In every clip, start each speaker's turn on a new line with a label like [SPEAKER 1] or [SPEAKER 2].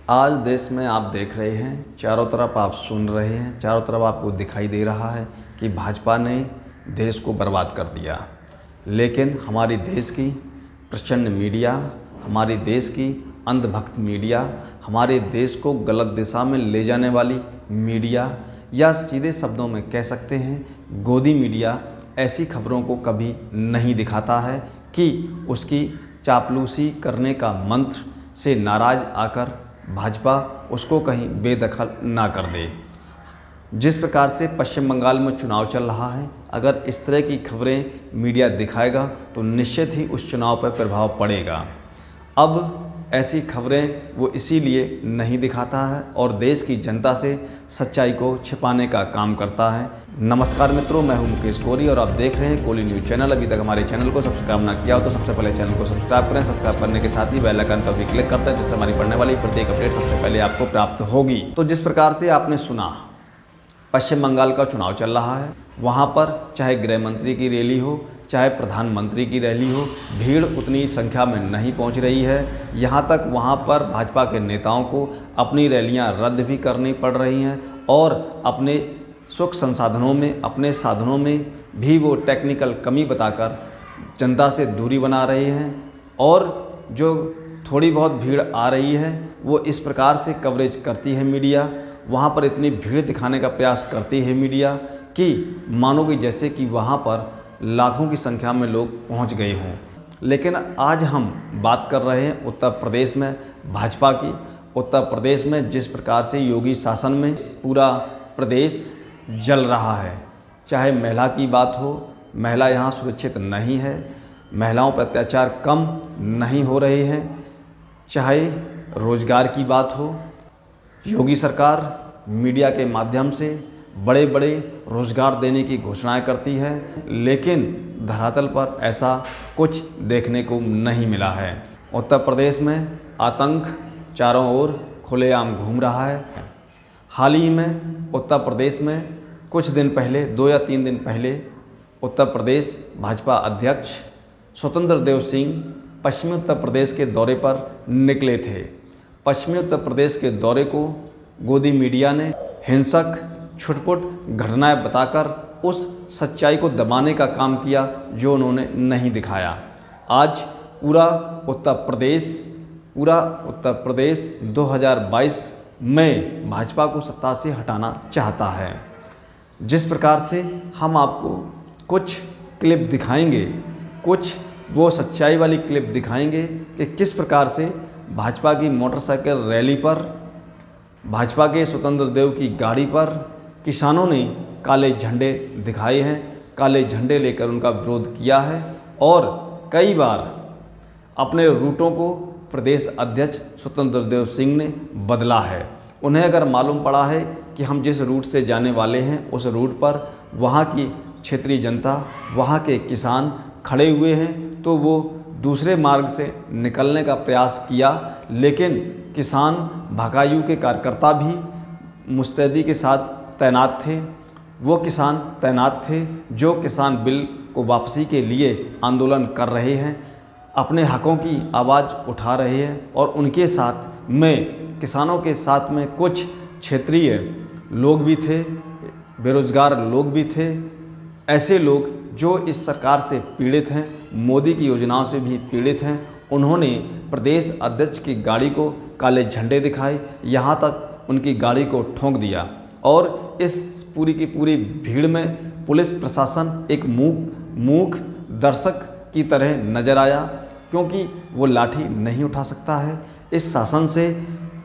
[SPEAKER 1] आज देश में आप देख रहे हैं, चारों तरफ आप सुन रहे हैं, चारों तरफ आपको दिखाई दे रहा है कि भाजपा ने देश को बर्बाद कर दिया। लेकिन हमारी देश की प्रचंड मीडिया, हमारी देश की अंधभक्त मीडिया, हमारे देश को गलत दिशा में ले जाने वाली मीडिया, या सीधे शब्दों में कह सकते हैं गोदी मीडिया, ऐसी खबरों को कभी नहीं दिखाता है कि उसकी चापलूसी करने का मंत्र से नाराज़ आकर भाजपा उसको कहीं बेदखल ना कर दे। जिस प्रकार से पश्चिम बंगाल में चुनाव चल रहा है, अगर इस तरह की खबरें मीडिया दिखाएगा तो निश्चित ही उस चुनाव पर प्रभाव पड़ेगा। अब ऐसी खबरें वो इसीलिए नहीं दिखाता है और देश की जनता से सच्चाई को छिपाने का काम करता है। नमस्कार मित्रों, मैं हूं मुकेश कोरी और आप देख रहे हैं कोली न्यूज़ चैनल। अभी तक हमारे चैनल को सब्सक्राइब ना किया हो तो सबसे पहले चैनल को सब्सक्राइब करें। सब्सक्राइब करने के साथ ही बेल आइकन पर भी क्लिक करते हैं, जिससे हमारी पढ़ने वाली प्रत्येक अपडेट सबसे पहले आपको प्राप्त होगी। तो जिस प्रकार से आपने सुना, पश्चिम बंगाल का चुनाव चल रहा है, वहाँ पर चाहे गृह मंत्री की रैली हो, चाहे प्रधानमंत्री की रैली हो, भीड़ उतनी संख्या में नहीं पहुंच रही है। यहाँ तक वहाँ पर भाजपा के नेताओं को अपनी रैलियाँ रद्द भी करनी पड़ रही हैं और अपने सुख संसाधनों में, अपने साधनों में भी वो टेक्निकल कमी बताकर जनता से दूरी बना रहे हैं। और जो थोड़ी बहुत भीड़ आ रही है वो इस प्रकार से कवरेज करती है मीडिया, वहाँ पर इतनी भीड़ दिखाने का प्रयास करती है मीडिया कि मानो कि जैसे कि वहाँ पर लाखों की संख्या में लोग पहुंच गए हों। लेकिन आज हम बात कर रहे हैं उत्तर प्रदेश में भाजपा की। उत्तर प्रदेश में जिस प्रकार से योगी शासन में पूरा प्रदेश जल रहा है, चाहे महिला की बात हो, महिला यहाँ सुरक्षित नहीं है, महिलाओं पर अत्याचार कम नहीं हो रहे हैं, चाहे रोजगार की बात हो, योगी सरकार मीडिया के माध्यम से बड़े बड़े रोज़गार देने की घोषणाएं करती है, लेकिन धरातल पर ऐसा कुछ देखने को नहीं मिला है। उत्तर प्रदेश में आतंक चारों ओर खुलेआम घूम रहा है। हाल ही में उत्तर प्रदेश में कुछ दिन पहले, 2 या 3 दिन पहले, उत्तर प्रदेश भाजपा अध्यक्ष स्वतंत्र देव सिंह पश्चिमी उत्तर प्रदेश के दौरे पर निकले थे। पश्चिमी उत्तर प्रदेश के दौरे को गोदी मीडिया ने हिंसक छुटपुट घटनाएं बताकर उस सच्चाई को दबाने का काम किया जो उन्होंने नहीं दिखाया। आज पूरा उत्तर प्रदेश 2022 में भाजपा को सत्ता से हटाना चाहता है। जिस प्रकार से हम आपको कुछ क्लिप दिखाएंगे, कुछ वो सच्चाई वाली क्लिप दिखाएंगे कि किस प्रकार से भाजपा की मोटरसाइकिल रैली पर, भाजपा के स्वतंत्र देव की गाड़ी पर किसानों ने काले झंडे दिखाए हैं, काले झंडे लेकर उनका विरोध किया है और कई बार अपने रूटों को प्रदेश अध्यक्ष स्वतंत्र देव सिंह ने बदला है। उन्हें अगर मालूम पड़ा है कि हम जिस रूट से जाने वाले हैं उस रूट पर वहाँ की क्षेत्रीय जनता, वहाँ के किसान खड़े हुए हैं, तो वो दूसरे मार्ग से निकलने का प्रयास किया, लेकिन किसान भकायू के कार्यकर्ता भी मुस्तैदी के साथ तैनात थे। वो किसान तैनात थे जो किसान बिल को वापसी के लिए आंदोलन कर रहे हैं, अपने हकों की आवाज़ उठा रहे हैं। और उनके साथ में, किसानों के साथ में कुछ क्षेत्रीय लोग भी थे, बेरोजगार लोग भी थे, ऐसे लोग जो इस सरकार से पीड़ित हैं, मोदी की योजनाओं से भी पीड़ित हैं। उन्होंने प्रदेश अध्यक्ष की गाड़ी को काले झंडे दिखाए, यहाँ तक उनकी गाड़ी को ठोंक दिया। और इस पूरी की पूरी भीड़ में पुलिस प्रशासन एक मूक दर्शक की तरह नज़र आया, क्योंकि वो लाठी नहीं उठा सकता है। इस शासन से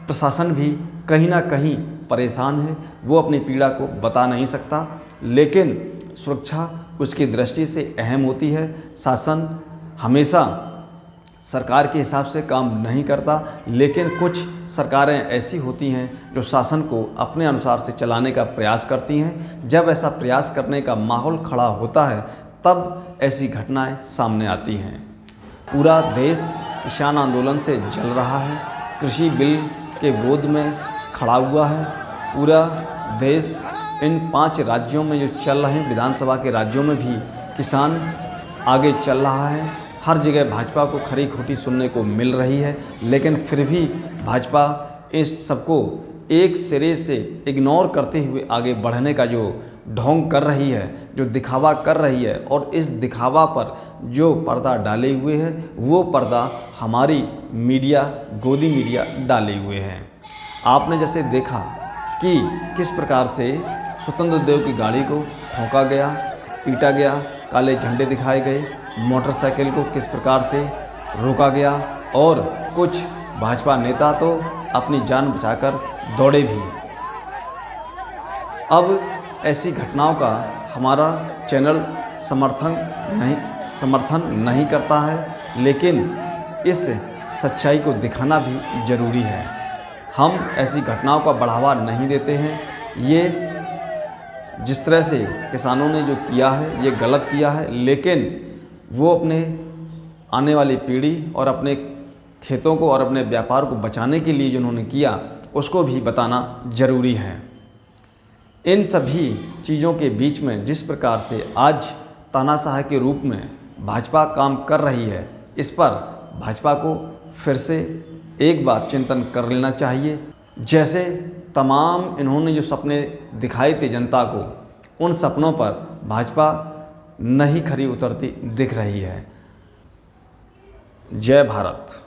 [SPEAKER 1] प्रशासन भी कहीं ना कहीं परेशान है, वो अपनी पीड़ा को बता नहीं सकता, लेकिन सुरक्षा उसकी दृष्टि से अहम होती है। शासन हमेशा सरकार के हिसाब से काम नहीं करता, लेकिन कुछ सरकारें ऐसी होती हैं जो शासन को अपने अनुसार से चलाने का प्रयास करती हैं। जब ऐसा प्रयास करने का माहौल खड़ा होता है तब ऐसी घटनाएं सामने आती हैं। पूरा देश किसान आंदोलन से जल रहा है, कृषि बिल के विरोध में खड़ा हुआ है। पूरा देश इन 5 राज्यों में जो चल रहे हैं, विधानसभा के राज्यों में भी किसान आगे चल रहा है। हर जगह भाजपा को खरी खोटी सुनने को मिल रही है, लेकिन फिर भी भाजपा इस सबको एक सिरे से इग्नोर करते हुए आगे बढ़ने का जो ढोंग कर रही है, जो दिखावा कर रही है, और इस दिखावा पर जो पर्दा डाले हुए है वो पर्दा हमारी मीडिया, गोदी मीडिया डाले हुए हैं। आपने जैसे देखा कि किस प्रकार से स्वतंत्र देव की गाड़ी को ठोका गया, पीटा गया, काले झंडे दिखाए गए, मोटरसाइकिल को किस प्रकार से रोका गया, और कुछ भाजपा नेता तो अपनी जान बचाकर दौड़े भी। अब ऐसी घटनाओं का हमारा चैनल समर्थन नहीं करता है, लेकिन इस सच्चाई को दिखाना भी ज़रूरी है। हम ऐसी घटनाओं का बढ़ावा नहीं देते हैं। ये जिस तरह से किसानों ने जो किया है ये गलत किया है, लेकिन वो अपने आने वाली पीढ़ी और अपने खेतों को और अपने व्यापार को बचाने के लिए जिन्होंने किया उसको भी बताना ज़रूरी है। इन सभी चीज़ों के बीच में जिस प्रकार से आज तानाशाह के रूप में भाजपा काम कर रही है, इस पर भाजपा को फिर से एक बार चिंतन कर लेना चाहिए। जैसे तमाम इन्होंने जो सपने दिखाए थे जनता को, उन सपनों पर भाजपा नहीं खरी उतरती दिख रही है। जय भारत।